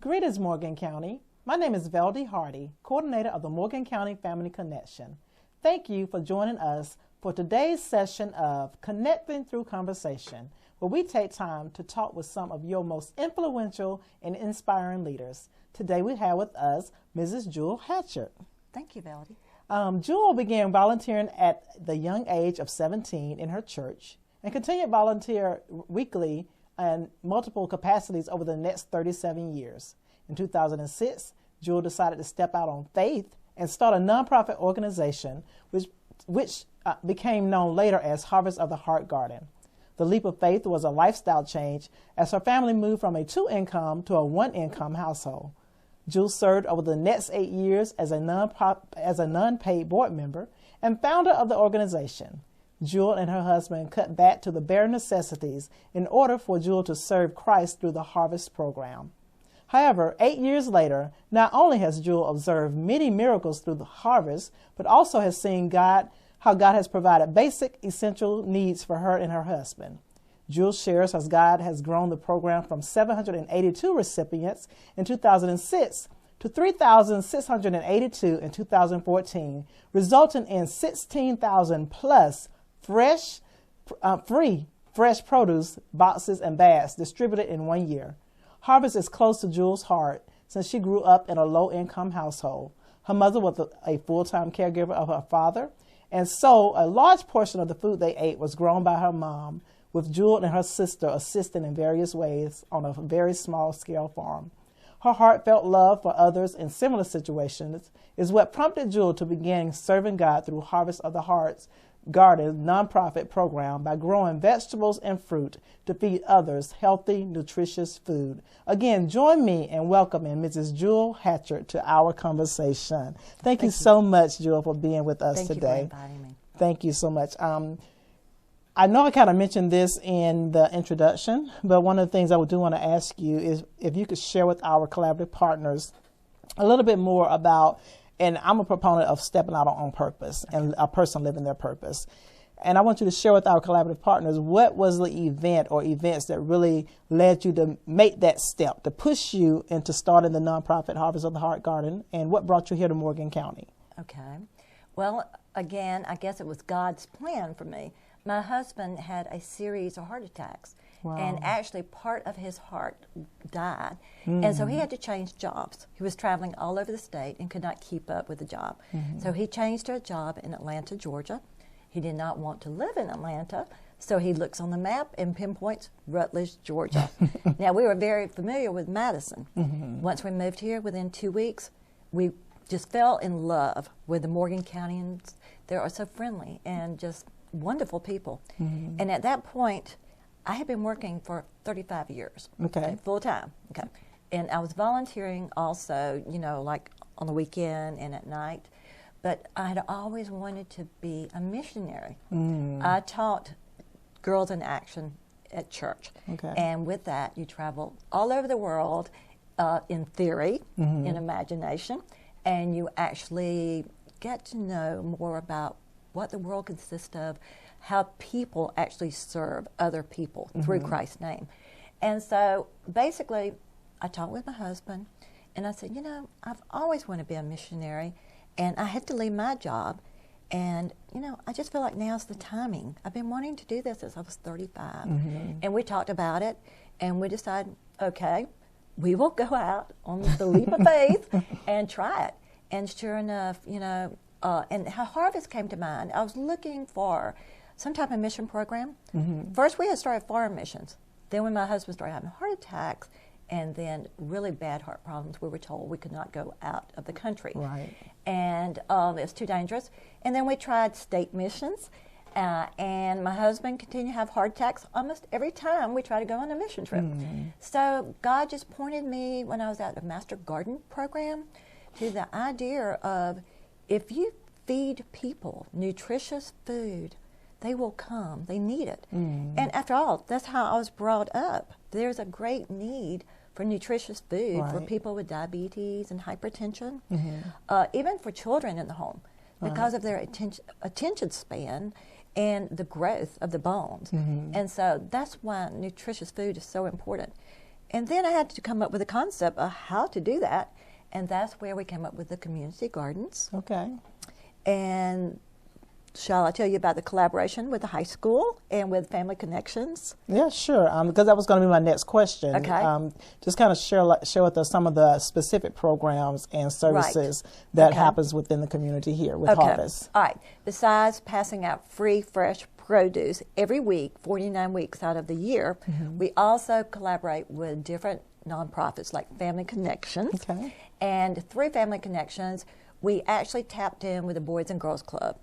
Greetings, Morgan County. My name is Velde T, coordinator of the Morgan County Family Connection. Thank you for joining us for today's session of Connecting Through Conversation, where we take time to talk with some of your most influential and inspiring leaders. Today we have with us Mrs. Jewel Hatchett. Thank you, Velde. Jewel began volunteering at the young age of 17 in her church and continued to volunteer weekly in multiple capacities over the next 37 years. In 2006, Jewel decided to step out on faith and start a nonprofit organization which became known later as Harvest of the Heart Garden. The leap of faith was a lifestyle change as her family moved from a 2-income to a 1-income household. Jewel served over the next 8 years as a non-paid board member and founder of the organization. Jewel and her husband cut back to the bare necessities in order for Jewel to serve Christ through the Harvest program. However, 8 years later, not only has Jewel observed many miracles through the harvest, but also has seen how God has provided basic, essential needs for her and her husband. Jewel shares how God has grown the program from 782 recipients in 2006 to 3,682 in 2014, resulting in 16,000 plus free fresh produce boxes and bags distributed in 1 year. Harvest is close to Jewel's heart since she grew up in a low-income household. Her mother was a full-time caregiver of her father, and so a large portion of the food they ate was grown by her mom, with Jewel and her sister assisting in various ways on a very small-scale farm. Her heartfelt love for others in similar situations is what prompted Jewel to begin serving God through Harvest of the Heart's Garden nonprofit program by growing vegetables and fruit to feed others healthy, nutritious food. Again, join me in welcoming Mrs. Jewel Hatchett to our conversation. Thank you so much, Jewel, for being with us today. Thank you for inviting me. Thank you so much. I know I kind of mentioned this in the introduction, but one of the things I do want to ask you is if you could share with our collaborative partners a little bit more about, and I'm a proponent of stepping out on purpose and a person living their purpose. And I want you to share with our collaborative partners what was the event or events that really led you to make that step, to push you into starting the nonprofit Harvest of the Heart Garden, and what brought you here to Morgan County? Okay. Well, again, I guess it was God's plan for me. My husband had a series of heart attacks. Wow. And actually part of his heart died. And so he had to change jobs. He was traveling all over the state and could not keep up with the job. So he changed to a job in Atlanta, Georgia. He did not want to live in Atlanta, so he looks on the map and pinpoints Rutledge, Georgia. Now, we were very familiar with Madison. Once we moved here, within 2 weeks, we just fell in love with the Morgan Countyans. They are so friendly and just wonderful people. And at that point, I had been working for 35 years, full time. And I was volunteering also, you know, like on the weekend and at night. But I had always wanted to be a missionary. I taught Girls in Action at church. And with that, you travel all over the world in theory, in imagination, and you actually get to know more about what the world consists of, how people actually serve other people through Christ's name. And so basically, I talked with my husband, and I said, you know, I've always wanted to be a missionary, and I had to leave my job, and, you know, I just feel like now's the timing. I've been wanting to do this since I was 35. And we talked about it, and we decided, okay, we will go out on the leap of faith and try it. And sure enough, you know, and how Harvest came to mind, I was looking for some type of mission program. First, we had started foreign missions. Then when my husband started having heart attacks and then really bad heart problems, we were told we could not go out of the country. And it was too dangerous. And then we tried state missions. And my husband continued to have heart attacks almost every time we tried to go on a mission trip. So God just pointed me, when I was at the Master Garden program, to the idea of if you feed people nutritious food, they will come. They need it. And after all, that's how I was brought up. There's a great need for nutritious food for people with diabetes and hypertension, even for children in the home, because of their attention span and the growth of the bones. And so that's why nutritious food is so important. And then I had to come up with a concept of how to do that, and that's where we came up with the community gardens. Okay. And shall I tell you about the collaboration with the high school and with Family Connections? Yeah, sure. Because that was going to be my next question. Okay. Just kind of share with us some of the specific programs and services that happens within the community here with Harvest. All right. Besides passing out free, fresh produce every week, 49 weeks out of the year, we also collaborate with different nonprofits like Family Connections. Okay. And through Family Connections, we actually tapped in with the Boys and Girls Club,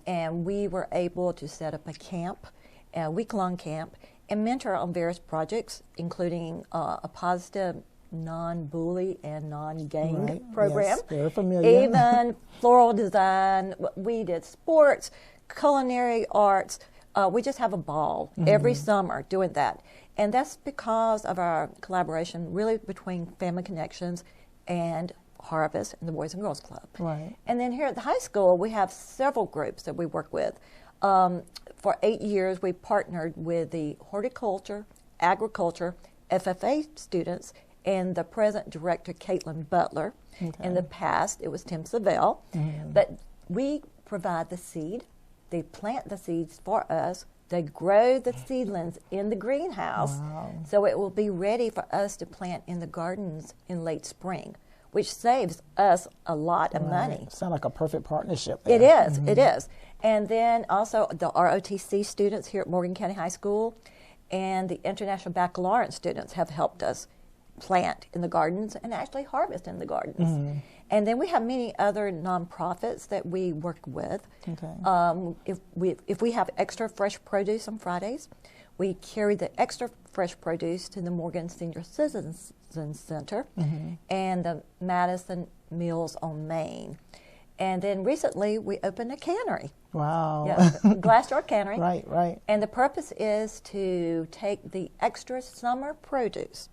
and we were able to set up a camp, a week-long camp, and mentor on various projects, including a positive non-bully and non-gang program. Yes, very familiar. Even floral design. We did sports, culinary arts. We just have a ball every summer doing that. And that's because of our collaboration really between Family Connections and Harvest and the Boys and Girls Club. Right. And then here at the high school, we have several groups that we work with. For 8 years, we partnered with the horticulture, agriculture, FFA students, and the present director, Caitlin Butler. Okay. In the past, it was Tim Savell. But we provide the seed. They plant the seeds for us. They grow the seedlings in the greenhouse. Wow. So it will be ready for us to plant in the gardens in late spring, which saves us a lot of money. Sounds like a perfect partnership there. It is, it is. And then also the ROTC students here at Morgan County High School and the International Baccalaureate students have helped us plant in the gardens and actually harvest in the gardens. And then we have many other nonprofits that we work with. Okay. If we have extra fresh produce on Fridays, we carry the extra fresh produce to the Morgan Senior Citizens Center and the Madison Mills on Main. And then recently we opened a cannery. Wow. Yeah, glass jar cannery. Right. And the purpose is to take the extra summer produce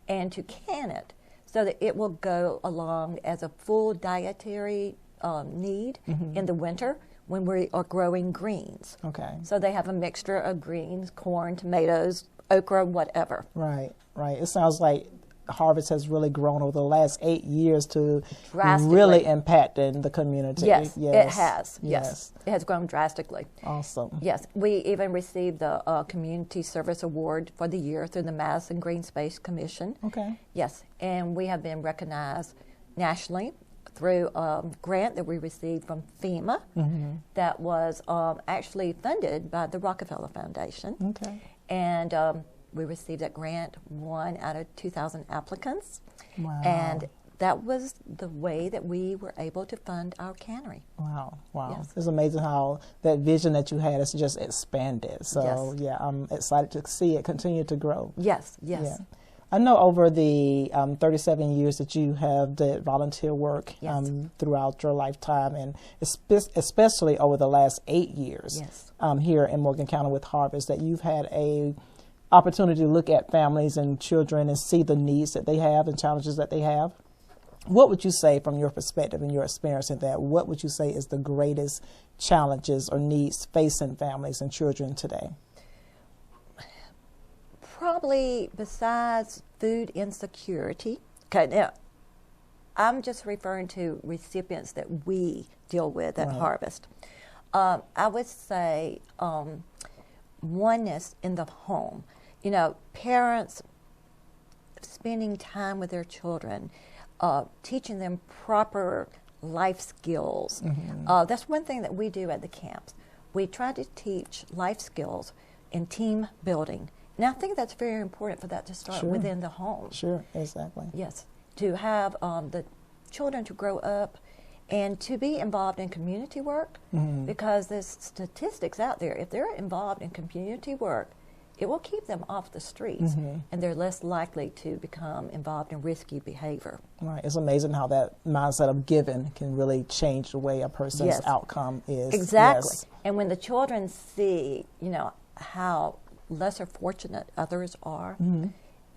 and to can it so that it will go along as a full dietary need in the winter when we are growing greens. Okay. So they have a mixture of greens, corn, tomatoes, okra, whatever. Right. It sounds like Harvest has really grown over the last 8 years to Drastically. really impact in the community. Yes, it has. Yes, it has grown drastically. Awesome. Yes, we even received the Community Service Award for the year through the Madison Green Space Commission. Okay. Yes, and we have been recognized nationally through a grant that we received from FEMA that was actually funded by the Rockefeller Foundation. Okay. And we received that grant, 1 out of 2,000 applicants. Wow. And that was the way that we were able to fund our cannery. Wow. Yes. It's amazing how that vision that you had has just expanded. So, yeah, I'm excited to see it continue to grow. Yes. Yeah. I know over the 37 years that you have did volunteer work throughout your lifetime, and especially over the last 8 years here in Morgan County with Harvest, that you've had a opportunity to look at families and children and see the needs that they have and challenges that they have. What would you say from your perspective and your experience in that? What would you say is the greatest challenges or needs facing families and children today? Probably besides food insecurity. Okay, now I'm just referring to recipients that we deal with at Harvest. I would say oneness in the home. You know, parents spending time with their children, teaching them proper life skills. That's one thing that we do at the camps. We try to teach life skills in team building. And I think that's very important for that to start within the home. Sure, exactly. Yes, to have the children to grow up and to be involved in community work, because there's statistics out there. If they're involved in community work, it will keep them off the streets, and they're less likely to become involved in risky behavior. Right. It's amazing how that mindset of giving can really change the way a person's outcome is. Exactly. Yes. And when the children see, you know, how lesser fortunate others are,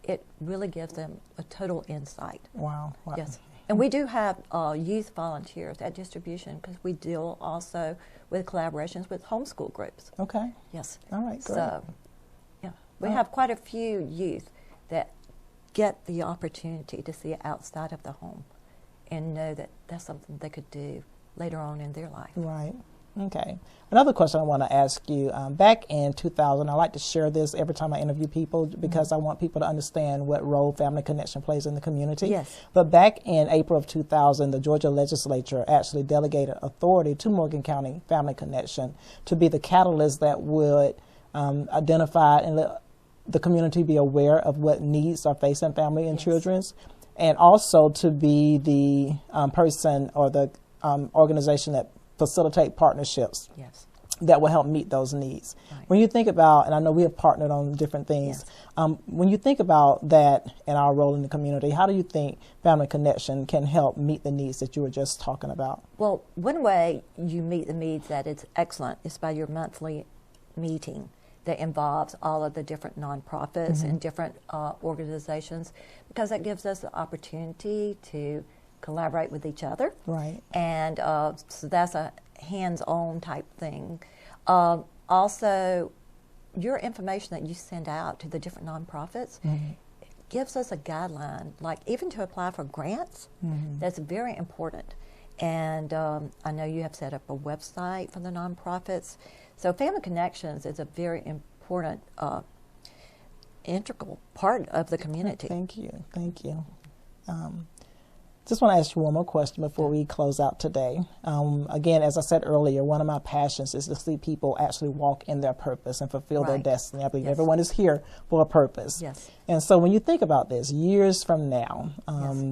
it really gives them a total insight. Wow. Yes. And we do have youth volunteers at distribution because we deal also with collaborations with homeschool groups. Okay. Yes. All right, great. So, yeah, we have quite a few youth that get the opportunity to see it outside of the home and know that that's something they could do later on in their life. Right. Okay. Another question I want to ask you, back in 2000, I like to share this every time I interview people because I want people to understand what role Family Connection plays in the community. Yes. But back in April of 2000, the Georgia legislature actually delegated authority to Morgan County Family Connection to be the catalyst that would identify and let the community be aware of what needs are facing family and children's, and also to be the person or the organization that facilitate partnerships that will help meet those needs. Right. When you think about, and I know we have partnered on different things, when you think about that and our role in the community, how do you think Family Connection can help meet the needs that you were just talking about? Well, one way you meet the needs that is excellent is by your monthly meeting that involves all of the different nonprofits and different organizations, because that gives us the opportunity to collaborate with each other. Right. And so that's a hands-on type thing. Also, your information that you send out to the different nonprofits gives us a guideline, like even to apply for grants. That's very important. And I know you have set up a website for the nonprofits. So Family Connections is a very important, integral part of the community. Thank you. Thank you. Just want to ask you one more question before we close out today. Again, as I said earlier, one of my passions is to see people actually walk in their purpose and fulfill their destiny. I believe everyone is here for a purpose. Yes. And so when you think about this, years from now,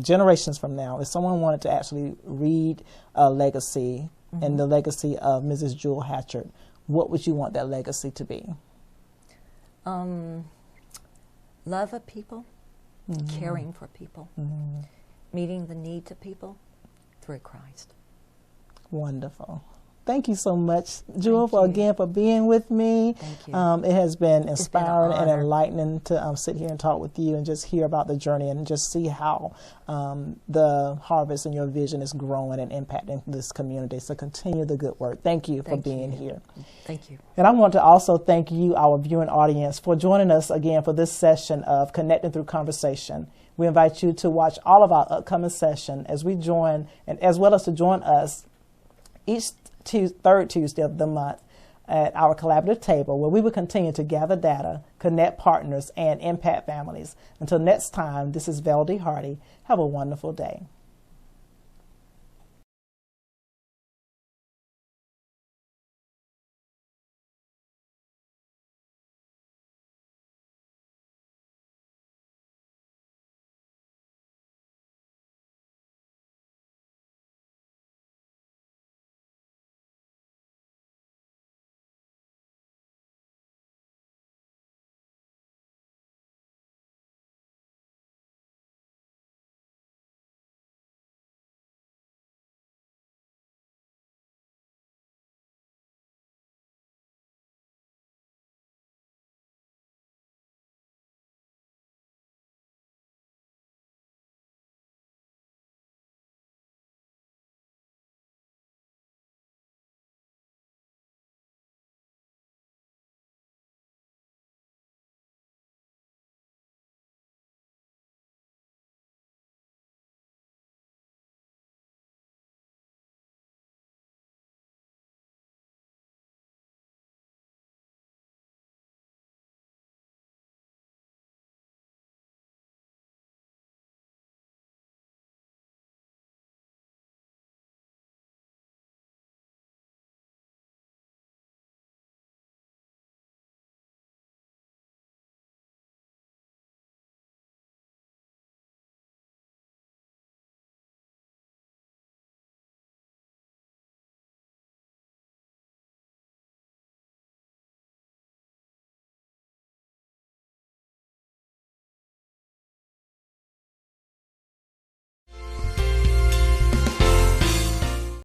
generations from now, if someone wanted to actually read a legacy and the legacy of Mrs. Jewel Hatchard, what would you want that legacy to be? Love of people, caring for people. Meeting the needs of people through Christ. Wonderful. Thank you so much, Jewel, for being with me. Thank you. It has been inspiring and honor. enlightening to sit here and talk with you and just hear about the journey and just see how the harvest and your vision is growing and impacting this community. So continue the good work. Thank you for being here. Thank you. And I want to also thank you, our viewing audience, for joining us again for this session of Connecting Through Conversation. We invite you to watch all of our upcoming session as we join, and as well as to join us each third Tuesday of the month at our collaborative table, where we will continue to gather data, connect partners, and impact families. Until next time, this is Velde T. Have a wonderful day.